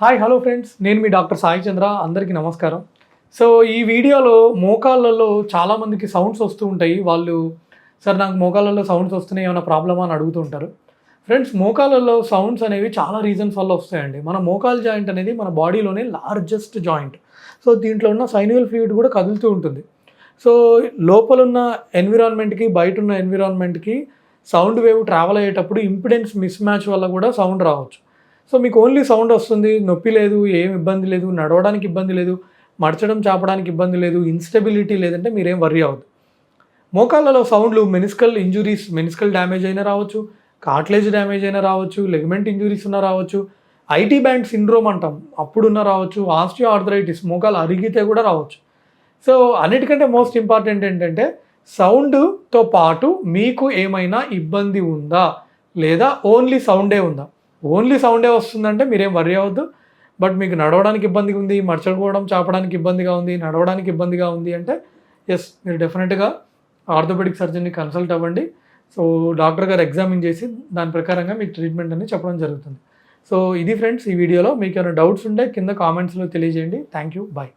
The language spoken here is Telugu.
హాయ్ హలో ఫ్రెండ్స్, నేను మీ డాక్టర్ సాయి చంద్ర. అందరికీ నమస్కారం. సో ఈ వీడియోలో మోకాళ్ళలో చాలామందికి సౌండ్స్ వస్తూ ఉంటాయి. వాళ్ళు సార్ నాకు మోకాళ్ళలో సౌండ్స్ వస్తున్నాయి, ఏమైనా ప్రాబ్లమా అని అడుగుతూ ఉంటారు. ఫ్రెండ్స్, మోకాళ్ళలో సౌండ్స్ అనేవి చాలా రీజన్స్ వల్ల వస్తాయండి. మన మోకాల్ జాయింట్ అనేది మన బాడీలోనే లార్జెస్ట్ జాయింట్. సో దీంట్లో ఉన్న సైన్యువల్ ఫ్లూయిడ్ కూడా కదులుతూ ఉంటుంది. సో లోపలున్న ఎన్విరాన్మెంట్కి బయట ఉన్న ఎన్విరాన్మెంట్కి సౌండ్ వేవ్ ట్రావెల్ అయ్యేటప్పుడు ఇంపిడెన్స్ మిస్ మ్యాచ్ వల్ల కూడా సౌండ్ రావచ్చు. సో మీకు ఓన్లీ సౌండ్ వస్తుంది, నొప్పి లేదు, ఏం ఇబ్బంది లేదు, నడవడానికి ఇబ్బంది లేదు, మడచడం చాపడానికి ఇబ్బంది లేదు, ఇన్స్టెబిలిటీ లేదంటే మీరేం వర్రీ అవ్వద్దు. మోకాళ్ళలో సౌండ్లు మెనిస్కల్ ఇంజురీస్, మెనిస్కల్ డ్యామేజ్ అయినా రావచ్చు, కార్ట్లేజ్ డ్యామేజ్ అయినా రావచ్చు, లెగ్మెంట్ ఇంజురీస్ ఉన్నా రావచ్చు, ఐటీ బ్యాండ్ సిండ్రోమ్ అంటాం అప్పుడున్న రావచ్చు, ఆస్టియో ఆర్థరైటిస్ మోకాలు అరిగితే కూడా రావచ్చు. సో అన్నిటికంటే మోస్ట్ ఇంపార్టెంట్ ఏంటంటే సౌండ్తో పాటు మీకు ఏమైనా ఇబ్బంది ఉందా లేదా ఓన్లీ సౌండే ఉందా. ఓన్లీ సౌండే వస్తుందంటే మీరేం వర్రీ అవ్వద్దు. బట్ మీకు నడవడానికి ఇబ్బందిగా ఉంది, మర్చకోవడం చాపడానికి ఇబ్బందిగా ఉంది, నడవడానికి ఇబ్బందిగా ఉంది అంటే ఎస్, మీరు డెఫినెట్గా ఆర్థోపెడిక్ సర్జన్ని కన్సల్ట్ అవ్వండి. సో డాక్టర్ గారు ఎగ్జామిన్ చేసి దాని ప్రకారంగా మీకు ట్రీట్మెంట్ అనేది చెప్పడం జరుగుతుంది. సో ఇది ఫ్రెండ్స్, ఈ వీడియోలో మీకు ఏమైనా డౌట్స్ ఉంటే కింద కామెంట్స్లో తెలియజేయండి. Thank you, bye.